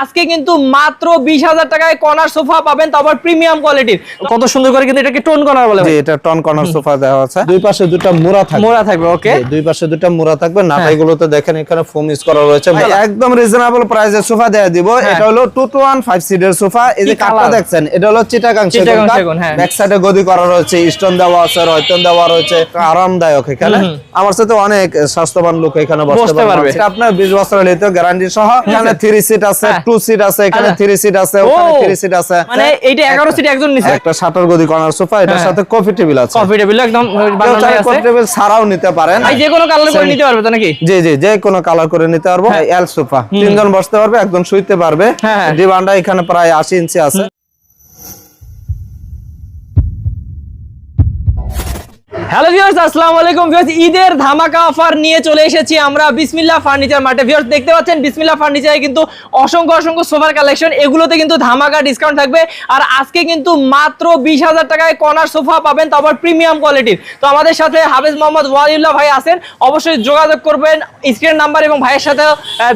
আজকে কিন্তু মাত্র 20,000 টাকায় কর্নার সোফা পাবেন, তারপর প্রিমিয়াম কোয়ালিটির। কত সুন্দর করে কিন্তু এটাকে টোন কর্নার বলে। জি, এটা টোন কর্নার সোফা দেওয়া আছে। দুই পাশে দুটো মোড়া থাকবে। মোড়া থাকবে, ওকে। দুই পাশে দুটো মোড়া থাকবে। নাটাইগুলোতে দেখেন এখানে ফোম ইউজ করা রয়েছে। একদম রিজনেবল প্রাইসে সোফা দেয়া দিব। এটা হলো 2 to 1 5 সিটের সোফা। এই যে কাঠটা দেখছেন, এটা হলো চিটাগাং সেগুন কাঠ। ব্যাক সাইডে গদি করা রয়েছে, স্টোন দেওয়া আছে, রয়তন দেওয়া রয়েছে। আরামদায়ক এখানে। আমার সাথে অনেক স্বাস্থ্যবান লোক এখানে বসতে পারবে। এটা আপনার 20 বছরের লিখিত গ্যারান্টি সহ। এখানে 3 সিট আছে, 2 সিট আছে, এখানে 3 সিট আছে, ওখানে 3 সিট আছে। মানে এইটা 11 সিট একজন নিছে। একটা শাটার গদি কর্নার সোফা, এটার সাথে কফি টেবিল আছে। কফি টেবিল একদম বানানো আছে। কফি টেবিল ছাড়াও নিতে পারেন। এই যে কোনো কালার করে নিতে পারবে তো নাকি? জি জি, যে কোনো কালার করে নিতে পারবো। এল সোফা, তিনজন বসতে পারবে, একজন শুইতে পারবে। ডিভানটা এখানে প্রায় 80 ইঞ্চি আছে। হ্যালো ভিউয়ার্স, আসসালামু আলাইকুম ভিউয়ার্স। ঈদের ধামাকা অফার নিয়ে চলে এসেছি আমরা বিসমিল্লাহ ফার্নিচার মার্টে। ভিউয়ার্স দেখতে পাচ্ছেন বিসমিল্লাহ ফার্নিচারে কিন্তু অসংখ্য সোফার কালেকশন, এগুলোতে কিন্তু ধামাকা ডিসকাউন্ট থাকবে। আর আজকে কিন্তু মাত্র 20,000 টাকায় কর্নার সোফা পাবেন, তারপর প্রিমিয়াম কোয়ালিটির। তো আমাদের সাথে হাফেজ মোহাম্মদ ওয়ালিউল্লাহ ভাই আছেন, অবশ্যই যোগাযোগ করবেন স্ক্রিন নাম্বার এবং ভাইয়ের সাথে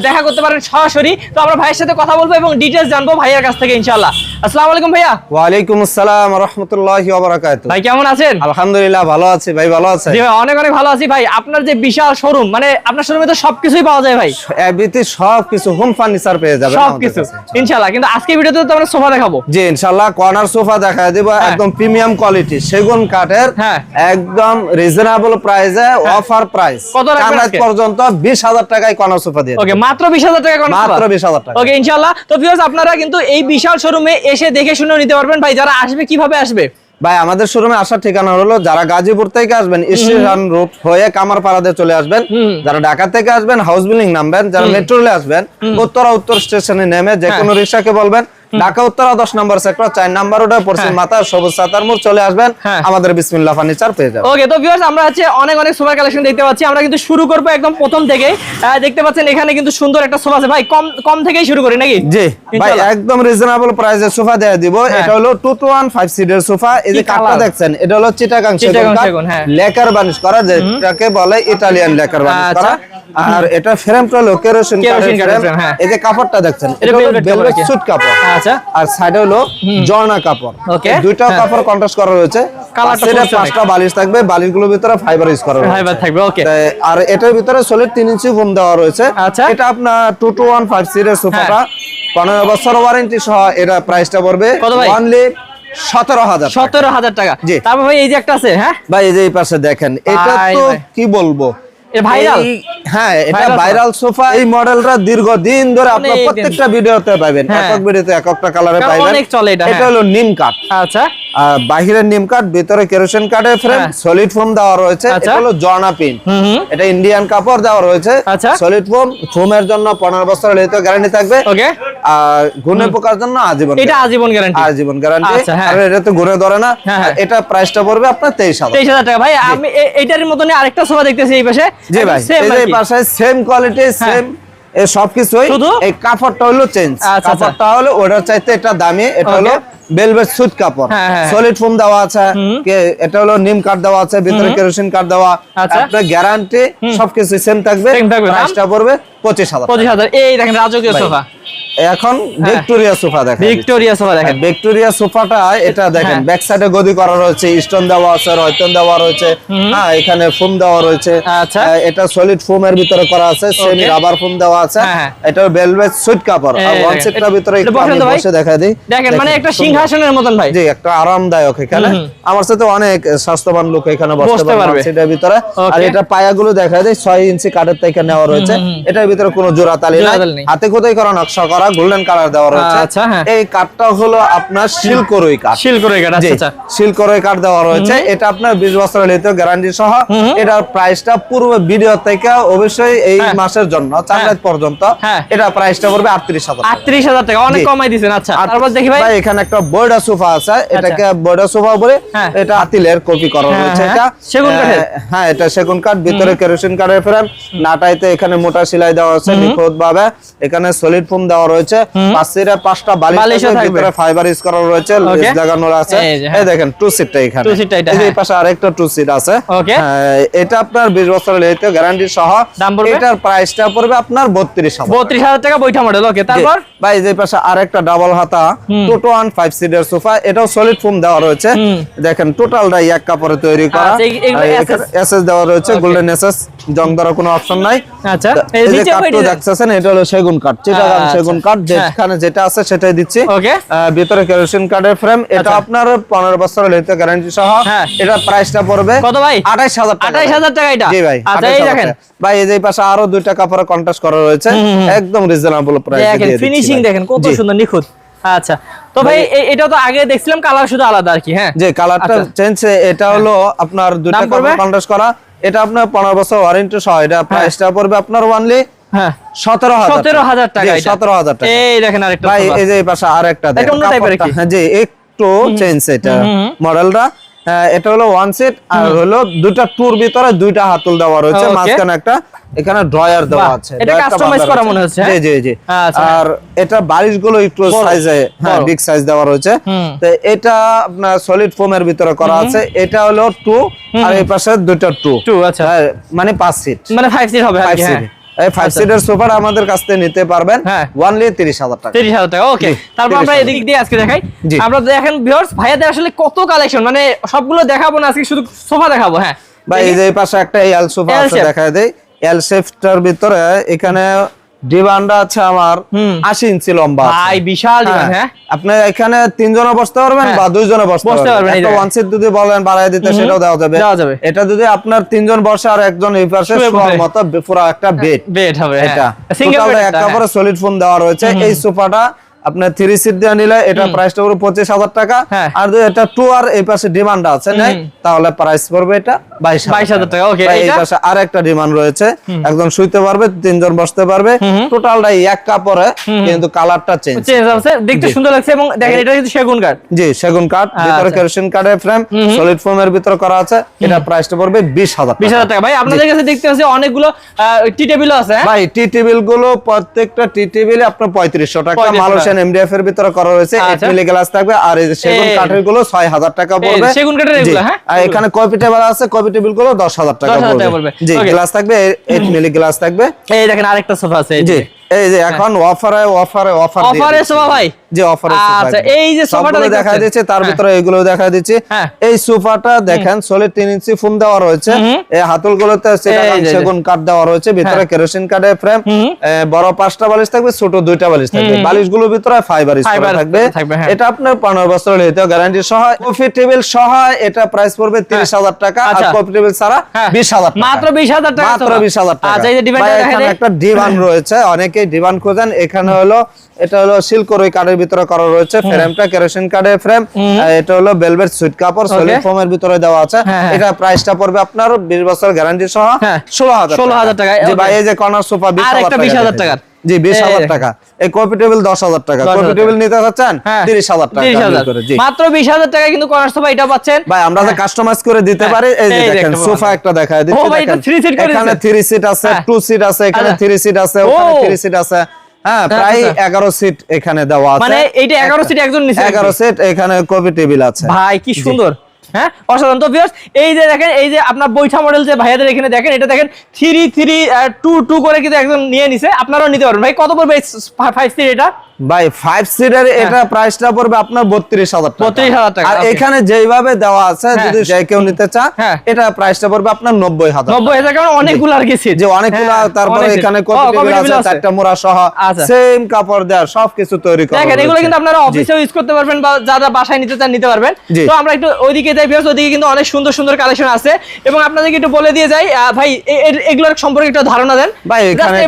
দেখা করতে পারেন সরাসরি। তো আমরা ভাইয়ের সাথে কথা বলবো এবং ডিটেইলস জানবো ভাইয়ের কাছ থেকে ইনশাআল্লাহ। আসসালামু আলাইকুম ভাইয়া। ওয়া আলাইকুম আসসালাম ওয়া রাহমাতুল্লাহি ওয়া বারাকাতুহু। ভাই কেমন আছেন? আলহামদুলিল্লাহ ভালো আছি। ভাই ভালো আছেন? জি ভাই, অনেক ভালো আছি ভাই। আপনার যে বিশাল শোরুম, মানে আপনার শোরুমে তো সবকিছুই পাওয়া যায় ভাই। এভরিথিং সবকিছু হোম ফার্নিচার পেয়ে যাবেন সবকিছু ইনশাআল্লাহ। কিন্তু আজকে ভিডিওতে তো আমরা সোফা দেখাবো। জি ইনশাআল্লাহ, কর্নার সোফা দেখায় দেব একদম প্রিমিয়াম কোয়ালিটি সেগুন কাঠের, একদম রিজনেবল প্রাইসে, অফার প্রাইস। কত রাখবেন আজকে? পর্যন্ত 20,000 টাকায় কর্নার সোফা দিয়ে। ওকে, মাত্র 20,000 টাকা কর্নার সোফা। মাত্র 20,000 টাকা। ওকে ইনশাআল্লাহ। তো ভিউয়ার্স আপনারা কিন্তু এই বিশাল শোরুমে এসে দেখে শুনে নিতে পারবেন। ভাই যারা আসবে কিভাবে আসবে? ভাই আমাদের শোরুমে আসার ঠিকানা হলো, যারা গাজীপুর থেকে আসবেন স্টেশন রোড হয়ে কামারপাড়াতে চলে আসবেন। যারা ঢাকা থেকে আসবেন হাউস বিল্ডিং নামবেন। যারা মেট্রো রেলে আসবেন উত্তর স্টেশনে নেমে যে কোনো রিকশাকে বলবেন ঢাকা উত্তরা 10 নম্বর সেক্টর 4 নম্বর রোডে পশ্চিম মাথা সবুজ সাতার মোড় চলে আসবেন, আমাদের বিসমিল্লাহ ফার্নিচার পেয়ে যাবেন। ওকে, তো ভিউয়ার্স আমরা হচ্ছে অনেক সোফা কালেকশন দেখতে পাচ্ছি। আমরা কিন্তু শুরু করব একদম প্রথম থেকে। দেখতে পাচ্ছেন এখানে কিন্তু সুন্দর একটা সোফা আছে ভাই। কম থেকেই শুরু করি নাকি? জি ভাই, একদম রিজনেবল প্রাইসে সোফা দেয়া দিব। এটা হলো 2 to 1 5 সিটের সোফা। এই যে কাঠটা দেখছেন, এটা হলো চিটাগাং সেগুন কাঠ, লেকার বানিশ করা, যেটাকে বলে ইতালিয়ান লেকার বানিশ করা। আর এটা ফ্রেমটা হলো কেরোসিন কাঠের ফ্রেম। এই যে কাপড়টা দেখছেন, এটা হলো ভেলভেট সুট কাপড়। আচ্ছা, আর সাইডে হলো জর্না কাপড়। ওকে, দুইটা কাপড় কন্ট্রাস্ট করা রয়েছে। কালারটা 5টা বালিশ থাকবে, বালিশগুলোর ভিতরে ফাইবার ইউজ করা রয়েছে। ফাইবার থাকবে, ওকে। আর এটার ভিতরে সলিড 3 ইঞ্চি ফোম দেওয়া রয়েছে। আচ্ছা, এটা আপনার 2 to 1 5 সিটের সোফাটা 15 বছর ওয়ারেন্টি সহ এর প্রাইসটা পড়বে অনলি 17,000 টাকা। তারপর ভাই এই যে একটা আছে, হ্যাঁ ভাই এই যে এই পাশে দেখেন, এটা তো কি বলবো, ভাইরাল। হ্যাঁ, এটা ভাইরাল সোফা। এই মডেলটা দীর্ঘদিন ধরে আপনারা প্রত্যেকটা ভিডিওতে পাবেন, একক ভিডিওতে এককটা কালারে পাবেন। অনেক চলে এটা। এটা হলো নিম কাঠ। আচ্ছা, বাহিরের নিম কাঠ, ভিতরে কেরোসিন কাঠের ফ্রেম, সলিড ফোম দেওয়া রয়েছে। এটা হলো জর্না পিন। এটা ইন্ডিয়ান কাপড় দেওয়া রয়েছে। সলিড ফোমের জন্য 15 বছরের লিখিত গ্যারান্টি থাকবে। ওকে, আর গুণে পোকার জন্য আজীবন। এটা আজীবন গ্যারান্টি। আজীবন গ্যারান্টি। আর এটা তো গুণে ধরে না। এটা প্রাইসটা পড়বে আপনার 23,000 টাকা। ভাই আমি এইটার মতনই আরেকটা সোফা দেখতেছি এই পাশে। জি ভাই, এই পাশে সেম কোয়ালিটি, সেম এই সবকিছুই, এই কাপড়টা হলো চেঞ্জ। কাপড়টা হলো ওটার চাইতে এটা দামি। এটা হলো ভেলভেট সুট কাপড়, সলিড ফোম দেওয়া আছে। এটা হলো নিম কাঠ দেওয়া আছে, ভিতরে কেরোসিন কাঠ দেওয়া। আপনার গ্যারান্টি সবকিছু সেম থাকবে। প্রাইসটা পড়বে 25,000। এই দেখেন রাজকীয় সোফা। এখন ভিক্টোরিয়া সোফা দেখেন। ভিক্টোরিয়া সোফাটা এটা দেখেন, ব্যাক সাইডে গদি করা রয়েছে, স্টোন দেওয়া আছে, রয়তন দেওয়া রয়েছে। হ্যাঁ, এখানে ফোম দেওয়া রয়েছে। এটা সলিড ফোমের ভিতরে করা আছে, সেমি রাবার ফোম দেওয়া আছে। এটা ভেলভেট সুট কাপড়। আর ওয়ান সেটটার ভিতরে একটু আমি বসে দেখাই দেই। দেখেন মানে একটা সিংহাসনের মতন ভাই। জি, একটা আরামদায়ক। এখানে আমার সাথে অনেক স্বাস্থ্যবান লোক এখানে বসতে পারবে সেটার ভিতরে। আর এটা পায়াগুলো দেখাই দেই, 6 ইঞ্চি কাঠের থেকে নেওয়া রয়েছে। এটার ভিতরে কোনো জোড়া তালি নাই, হাতে খোদাই করা নকশা করা গোল্ডেন কালার দেওয়া রয়েছে। এই কাঠটা হলো আপনার শিলকরই কাঠ। আচ্ছা, শিলকরই কাঠ দেওয়া রয়েছে। এটা আপনার 20 বছরের লিখিত গ্যারান্টি সহ। এটার প্রাইসটা পূর্ব ভিডিও থেকে অবশ্যই এই মাসের জন্য 4 রাত পর্যন্ত এটা প্রাইসটা পড়বে 38,000 টাকা। অনেক কমাই দিবেন। আচ্ছা, তারপর দেখি ভাই এখানে একটা বয়ডা সোফা আছে, এটাকে বয়ডা সোফা বলে। এটা হাতিলের কপি করা রয়েছে। এটা সেগুন কাঠের, হ্যাঁ এটা সেগুন কাঠ, ভিতরে কেরোসিন কাঠের ফ্রেম, নাটাইতে এখানে মোটা সেলাই দেওয়া আছে নিখুঁত ভাবে, এখানে সলিড ফোম দেওয়া রয়েছে, পাশে 5টা বালিশ আছে, ভিতরে ফাইবার ইউজ করা রয়েছে, লেস লাগানো আছে। এই দেখেন টু সিটটা এখানে, এই পাশে আরেকটা টু সিট আছে। এটা আপনার 20 বছরের লেতে গ্যারান্টি সহ। এটার প্রাইসটা পড়বে আপনার 32,000 টাকা বৈঠা মডেল। ওকে, তারপর ভাই এই পাশে আরেকটা ডাবল হাতা টোটো 5 সিটের সোফা, এটাও সলিড ফোম দেওয়া রয়েছে। দেখেন টোটালটাই এক কাপড়ে তৈরি করা, এসএস দেওয়া রয়েছে, গোল্ডেন এসএস, জং ধরার কোনো অপশন নাই। আচ্ছা, এই যে কাঠটা দেখছেন এটা হলো সেগুন কাঠ, চিটাগাং সেগুন কাঠ, যেখানে যেটা আছে সেটাই দিচ্ছি। ভিতরে কেরোসিন কাঠের ফ্রেম, এটা আপনার 15 বছরের লেতে গ্যারান্টি সহ। এটা প্রাইসটা পড়বে কত ভাই? 28,000 টাকা। 28,000 টাকা এটা? জি ভাই। আচ্ছা, এই দেখেন ভাই এই যে পাশে আরো 2টা কাপড়ে কন্ট্রাস্ট করা রয়েছে, একদম রিজনেবল প্রাইসে দিয়ে দিচ্ছি। ফিনিশিং দেখেন কত সুন্দর নিখুঁত। আচ্ছা, তো ভাই এটা তো আগে দেখছিলাম কালার শুধু আলাদা আর কি। হ্যাঁ, যে কালারটা চেঞ্জ, এটা হলো আপনার 2টা কাপড় কন্ট্রাস্ট করা, এটা আপনার 15 বছর ওয়ারেন্টি সহ। এটা প্রাইসটা পড়বে আপনার অনলি 17,000 টাকা। 17,000 টাকা। এই দেখেন আরেকটা ভাই এই যে এই পাশে আরেকটা দেখেন, হ্যাঁ জি একটু চেঞ্জ এটা মডেলটা। এটা হলো ওয়ান সেট, আর হলো 2টা টুর ভিতরে 2টা হাতল দেওয়া রয়েছে, মাঝখানে একটা এখানে ড্রয়ার দেওয়া আছে। এটা কাস্টমাইজ করা মনে হচ্ছে। জি জি জি। আর এটা বালিশগুলো একটু সাইজে, হ্যাঁ বিগ সাইজ দেওয়া রয়েছে। তো এটা আপনার সলিড ফোমের ভিতরে করা আছে। এটা হলো 2, আর এই পাশে 2টা 2। আচ্ছা, মানে 5 সিট, মানে 5 সিট হবে। এই 5 সিটের সোফাটা আমাদের কাছ থেকে নিতে পারবেন অনলি 30,000 টাকা। 30,000 টাকা। ওকে, তারপর আমরা এদিক দিয়ে আজকে দেখাই। আমরা দেখেন ভিউয়ার্স, ভাইয়াদের আসলে কত কালেকশন, মানে সবগুলো দেখাবো না আজকে, শুধু সোফা দেখাবো। হ্যাঁ ভাই এই যে এই পাশে একটা এল সোফা আছে, দেখায় দেই। এল শেপটার ভিতরে এখানে ডিভানটা আছে আমার 80 ইঞ্চি লম্বা। ভাই বিশাল ডিভান। হ্যাঁ, আপনি এখানে 3 জনে বসতে পারবেন বা 2 জনে বসতে পারবেন। একটা ওয়ান সিট যদি বলেন বাড়ায় দিতে, সেটাও দেওয়া যাবে। এটা যদি আপনার 3 জন বসে আর একজন এই পাশে শোয়ার মতো পুরো একটা বেড হবে। এটা সিঙ্গেল বেড, এক কাপড়ে সলিড ফোম দেওয়া রয়েছে। এই সোফাটা আপনার 3 সিট দিয়ে নিলে এটা প্রাইসটা পুরো 25,000 টাকা। আর যদি এটা 2 আর এই পাশে ডিমান্ড আছে নাই, তাহলে প্রাইস পড়বে এটা 22,000 টাকা। ওকে, এই পাশে আরেকটা ডিমান্ড রয়েছে, একদম শুইতে পারবে, 3 জন বসতে পারবে, টোটালটাই এক কাপড়ে, কিন্তু কালারটা চেঞ্জ আছে, দেখতে সুন্দর লাগছে। এবং দেখেন এটা কিন্তু সেগুন কাঠ। জি সেগুন কাঠ, ভিতরে কেরোসিন কাঠের ফ্রেম, সলিড ফোমের ভিতরে করা আছে। এটা প্রাইসটা পড়বে 20,000 টাকা। ভাই আপনাদের কাছে দেখতে পাচ্ছি অনেকগুলো টি টেবিলও আছে। ভাই টি টেবিল গুলো প্রত্যেকটা টি টেবিলে আপনার 3500 টাকা। মালয়েশিয়ান এমডিএফ এর ভিতরে করা রয়েছে, 8 মিলি গ্লাস থাকবে। আর এই সেগুন কাঠের গুলো 6,000 টাকা পড়বে। সেগুন কাঠের এগুলো। হ্যাঁ, আর এখানে কপি টেবিল আছে, কপি টেবিল গুলো 10,000 টাকা পড়বে। জি গ্লাস থাকবে, 8 মিলি গ্লাস থাকবে। এই দেখেন আরেকটা সোফা আছে। জি এই যে এখন অফারে সোফা ভাই। যে অফারে সোফা। আচ্ছা, এই যে সোফাটা দেখা দিচ্ছে, তার ভিতরে এগুলো দেখা দিচ্ছে। এই সোফাটা দেখেন সলিড 3 ইঞ্চি ফোম দেওয়া রয়েছে। এই হাতলগুলোতে সেগুন কাঠ দেওয়া রয়েছে, ভিতরে কেরোসিন কাঠের ফ্রেম, বড় 5টা বালিশ থাকবে, ছোট 2টা বালিশ থাকবে। বালিশগুলোর ভিতরে ফাইবার ইউজ করা থাকবে। এটা আপনার 15 বছরের লেতে গ্যারান্টি সহ। কফি টেবিল সহ এটা প্রাইস পড়বে 30,000 টাকা। আর কফি টেবিল ছাড়া 20,000 টাকা। মাত্র 20,000 টাকা। মাত্র 20,000 টাকা। আচ্ছা, এই যে ডিভান এখানে একটা ডিভান রয়েছে, অনেকে ডিভান খোঁজেন। এখানে হলো এটা হলো সিল্কোরই কাঠের ভিতরে করা রয়েছে, ফ্রেমটা কেরোসিন কাঠের ফ্রেম। এটা হলো ভেলভেট সুইট কাপড়, সলিড ফোমের ভিতরে দেওয়া আছে। এটা প্রাইসটা পড়বে আপনার 20 বছর গ্যারান্টি সহ 16,000 টাকা। জি ভাই এই যে কর্নার সোফা 20,000 টাকা। জি 20,000 টাকা। এই কপি টেবিল 10,000 টাকা। কপি টেবিল নিতে চাচ্ছেন 30,000 টাকা করে। জি মাত্র 20,000 টাকা কিন্তু কর্নার সোফা এটা পাচ্ছেন ভাই। আমরা যে কাস্টমাইজ করে দিতে পারি। এই যে দেখেন সোফা একটা দেখায় দিচ্ছি। এখানে 3 সিট আছে, 2 সিট আছে, এখানে 3 সিট আছে, ওখানে 3 সিট আছে। হ্যাঁ, প্রায় 11 সিট এখানে দেওয়া আছে। মানে এইটা 11 সিট একজন নিচে 11 সিট। এখানে কপি টেবিল আছে। ভাই কি সুন্দর। হ্যাঁ, অসাধারণ। তো ভিউয়ার্স, এই যে দেখেন, এই যে আপনার বৈঠা মডেল যে ভাইয়াদের এখানে দেখেন, এটা দেখেন 3-3-2-2 করে কিন্তু একজন নিয়ে নিছে। আপনারাও নিতে পারবেন। ভাই কত পড়বে 5 সিট এটা? ভাই 5 সিটার এটা প্রাইসটা পড়বে আপনার 32,000 টাকা। 32,000 টাকা। আর এখানে যেইভাবে দেওয়া আছে, যদি যে কেউ নিতে চায়, এটা প্রাইসটা পড়বে আপনার 90,000। 90,000 কারণ অনেকগুলো আর কিছু যে অনেকগুলো। তারপরে এখানে কপি টেবিল আছে, 4টা মোড়া সহ, সেম কাপড় দেওয়া সবকিছু তৈরি করা। দেখেন এগুলো কিন্তু আপনারা অফিসেও ইউজ করতে পারবেন, বা যারা বাসায় নিতে চান নিতে পারবেন। তো আমরা একটু ওইদিকে যাই ভিউয়ার্স, ওইদিকে কিন্তু অনেক সুন্দর সুন্দর কালেকশন আছে। এবং আপনাদেরকে একটু বলে দিয়ে যাই ভাই, এগুলোর সম্পর্কে একটু ধারণা দেন ভাই। এখানে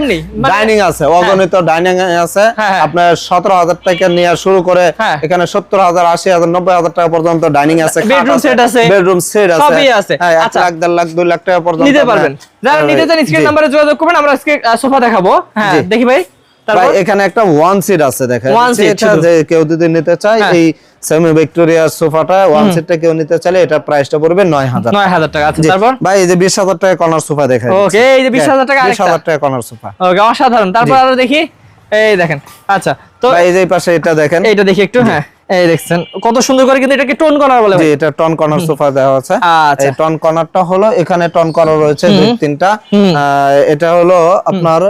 ডাইনিং আছে, অগণিত ডাইনিং আছে। আপনার 17,000 টাকা নিয়ে শুরু করে এখানে 70,000, 80,000, 90,000 টাকা পর্যন্ত ডাইনিং আছে। বেডরুম সেট আছে, সবই আছে। 1 লাখ, 1.5 লাখ, 2 লাখ টাকা পর্যন্ত নিতে পারবেন। যারা নিতে চান স্ক্রিন নম্বরে যোগাযোগ করবেন। আমরা আজকে সোফা দেখাবো। হ্যাঁ দেখি ভাই। ভাই এখানে একটা ওয়ান সিট আছে দেখেন, এটা যে কেউ যদি নিতে চায় এই সেমি ভিক্টোরিয়া সোফাটা ওয়ান সিটটা কেউ নিতে চাইলে এটা প্রাইসটা পড়বে 9000 টাকা। আচ্ছা তারপর ভাই এই যে 20000 টাকা কর্নার সোফা দেখাই। ওকে এই যে 20000 টাকা, 20000 টাকা কর্নার সোফা। ওকে অসাধারণ। তারপর আরো দেখি, এই দেখেন। আচ্ছা তো ভাই এই যে পাশে এটা দেখেন, এইটা দেখি একটু। হ্যাঁ এই দেখছেন কত সুন্দর করে, কিন্তু এটাকে টোন কর্নার বলে। জি এটা টোন কর্নার সোফা দেওয়া আছে। আচ্ছা এই টোন কর্নারটা হলো এখানে টোন করা রয়েছে দুই তিনটা। এটা হলো আপনার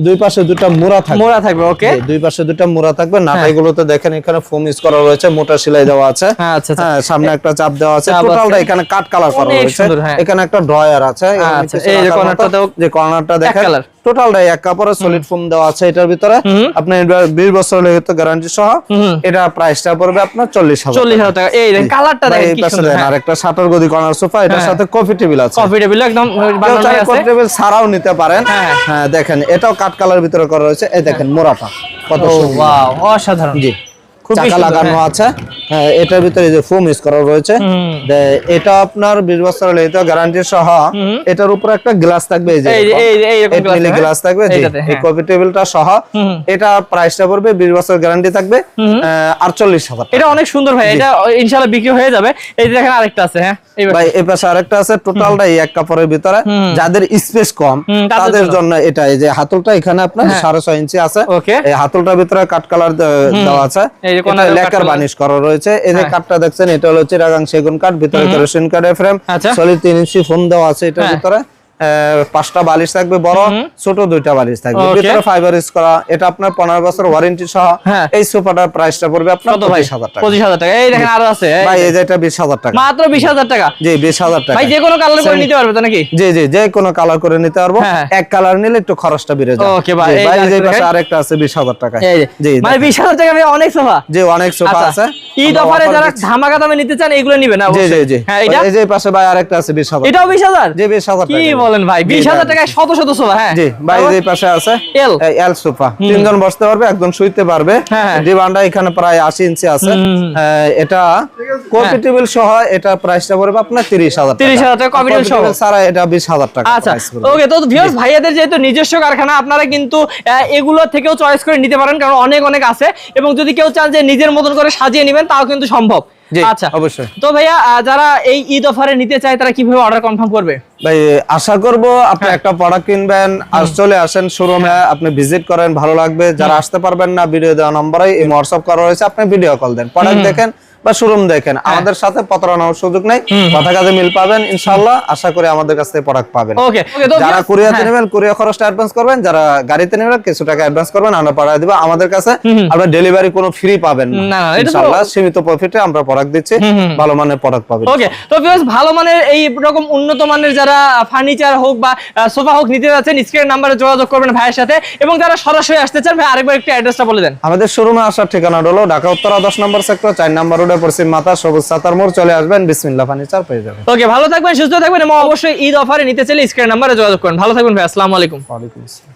দুই পাশে দুটো মোড়া থাকবে। ওকে দুই পাশে দুটো মোড়া থাকবে। নাটাইগুলোতে দেখেন এখানে ফোম ইউজ করা রয়েছে, মোটা সেলাই দেওয়া আছে। আচ্ছা হ্যাঁ সামনে একটা চাপ দেওয়া আছে। টোটালটা এখানে কাট কালার করা রয়েছে। এখানে একটা ড্রয়ার আছে। আচ্ছা এই যে কর্নারটাতেও, যে কর্নারটা দেখেন টোটালটাই এক কাপড়ে সলিড ফোম দেওয়া আছে এটার ভিতরে। আপনি 20 বছর লিখিত গ্যারান্টি সহ। এটা প্রাইসটা পড়বে আপনার 40000 টাকা। এই দেখেন কালারটা দেখেন কি সুন্দর। আর একটা শাটার গদি কর্নার সোফা, এটার সাথে কফি টেবিল আছে। কফি টেবিল একদম বানানো আছে। কফি টেবিল ছাড়াও নিতে পারেন। হ্যাঁ দেখেন এটাও কাট কালার ভিতরে করা রয়েছে। এই দেখেন মোড়াটা কত সুন্দর, ওয়াও অসাধারণ। জি চাকা লাগানো আছে। হ্যাঁ এটার ভিতরে যে ফোম ইউজ করা রয়েছে। এটা আপনার 20 বছর লিখিত গ্যারান্টি সহ। এটার উপরে একটা গ্লাস থাকবে, এই যে এইরকম গ্লাস থাকবে। জি এই কফি টেবিলটা সহ এটা প্রাইসটা পড়বে 20 বছর গ্যারান্টি থাকবে 48000। এটা অনেক সুন্দর ভাই, এটা ইনশাআল্লাহ বিক্রি হয়ে যাবে। এই যে দেখেন আরেকটা আছে। হ্যাঁ ভাই এই পাশে আরেকটা আছে। টোটালটাই এক কাপড়ের ভিতরে। যাদের স্পেস কম তাদের জন্য এটা, এই যে হাতলটা এখানে আপনার 6.5 ইঞ্চি আছে। এই হাতলটার ভিতরে কাট কালার দেওয়া আছে। এটা লেকার বানিশ করা রয়েছে। এই যে কাঠটা দেখছেন এটা হলো চিটাগাং সেগুন কাঠ, ভিতরে কেরোসিন কাঠের ফ্রেম, সলিড 3 ইঞ্চি ফোম দেওয়া আছে এটার ভিতরে। 5টা বালিশ থাকবে বড়, ছোট 2টা বালিশ থাকবে, ভিতরে ফাইবার ইউজ করা। এটা আপনার 15 বছর ওয়ারেন্টি সহ। এই সোফাটার প্রাইসটা পড়বে আপনার 25000 টাকা। 25000 টাকা। এই দেখেন আরো আছে ভাই এই যে এটা 20000 টাকা, মাত্র 20000 টাকা। জি 20000 টাকা। ভাই যে কোনো কালার করে নিতে পারবে তো নাকি? জি জি যে কোনো কালার করে নিতে পারবো। এক কালার নিলে একটু খরচটা বেড়ে যায়। ওকে ভাই এই যে পাশে আরেকটা আছে 20000 টাকা। জি মানে 20000 টাকা অনেক সোফা। জি অনেক সোফা আছে। ঈদ অফারে যারা ধামাকা দামে নিতে চান এগুলো নেবেন না? জি জি জি। হ্যাঁ এটা এই যে পাশে ভাই আরেকটা আছে 20000। এটাও 20000? জি 20000 টাকা। কি বলেন ভাই, 20000 টাকায় শত শত সোফা। হ্যাঁ জি ভাই এই পাশে আছে এল সোফা, তিনজন বসতে পারবে, একজন শুইতে পারবে। ডিভানটা এখানে প্রায় 80 ইঞ্চি আছে। এটা কফি টেবিল সহ এটা প্রাইসটা পড়বে আপনার 30000 টাকা। 30000 টাকা কফি টেবিল সহ সারা এটা 20000 টাকা। আচ্ছা ওকে। তো ভিউয়ার্স ভাইয়াদের যেহেতু নিজস্ব কারখানা, আপনারা কিন্তু এগুলো থেকেও চয়েস করে নিতে পারেন, কারণ অনেক অনেক আছে। এবং যদি কেউ চান যে নিজের মতন করে সাজিয়ে নেবেন তাও কিন্তু সম্ভব। আচ্ছা অবশ্যই। তো ভাইয়া যারা এই ঈদ অফারে নিতে চায় তারা কিভাবে অর্ডার কনফার্ম করবে? ভাই আশা করব আপনি একটা প্রোডাক্ট কিনবেন, আর চলে আসেন শোরুমে, আপনি ভিজিট করেন, ভালো লাগবে। যারা আসতে পারবেন না, ভিডিও দেওয়া নম্বরে এই হোয়াটসঅ্যাপ করা রয়েছে, আপনি ভিডিও কল দেন, প্রোডাক্ট দেখেন বা শোরুম দেখেন। আমাদের সাথে প্রতারণার সুযোগ নাই, কথা কাজে মিল পাবেন ইনশাআল্লাহ। আশা করি আমাদের কাছ থেকে প্রোডাক্ট পাবেন। ওকে। যারা কুরিয়ারে নেবেন কুরিয়ার খরচটা অ্যাডভান্স করবেন, যারা গাড়িতে নেবেন কিছু টাকা অ্যাডভান্স করবেন, আমরা পাঠিয়ে দেব আমাদের কাছে। আপনারা ডেলিভারি কোনো ফ্রি পাবেন না ইনশাআল্লাহ। সীমিত প্রফিটে আমরা প্রোডাক্ট দিচ্ছি, ভালো মানের প্রোডাক্ট পাবেন। ওকে। তো ভিউয়ার্স ভালো মানের এই রকম উন্নত মানের যারা ফার্নিচার হোক বা সোফা হোক নিতে যাচ্ছেন, স্ক্রিনের নম্বরে যোগাযোগ করবেন ভাইয়ের সাথে। এবং যারা সরাসরি আসতে চান, ভাই আরেকবার একটু অ্যাড্রেসটা বলে দেন। আমাদের শোরুমে আসার ঠিকানা হলো ঢাকা উত্তরা 10 নম্বর সেক্টর 4 নম্বর রোডে পশ্চিম মাথা সবুজ সাতার মোড়। চলে আসবেন, বিসমিল্লাহ ফার্নিচার পেয়ে যাবেন। ওকে ভালো থাকবেন, সুস্থ থাকবেন এবং অবশ্যই ঈদ অফারে নিতে চাইলে স্ক্রিনের নম্বরে যোগাযোগ করুন। ভালো থাকবেন ভাই, আসসালামু আলাইকুম। ওয়া আলাইকুম আসসালাম।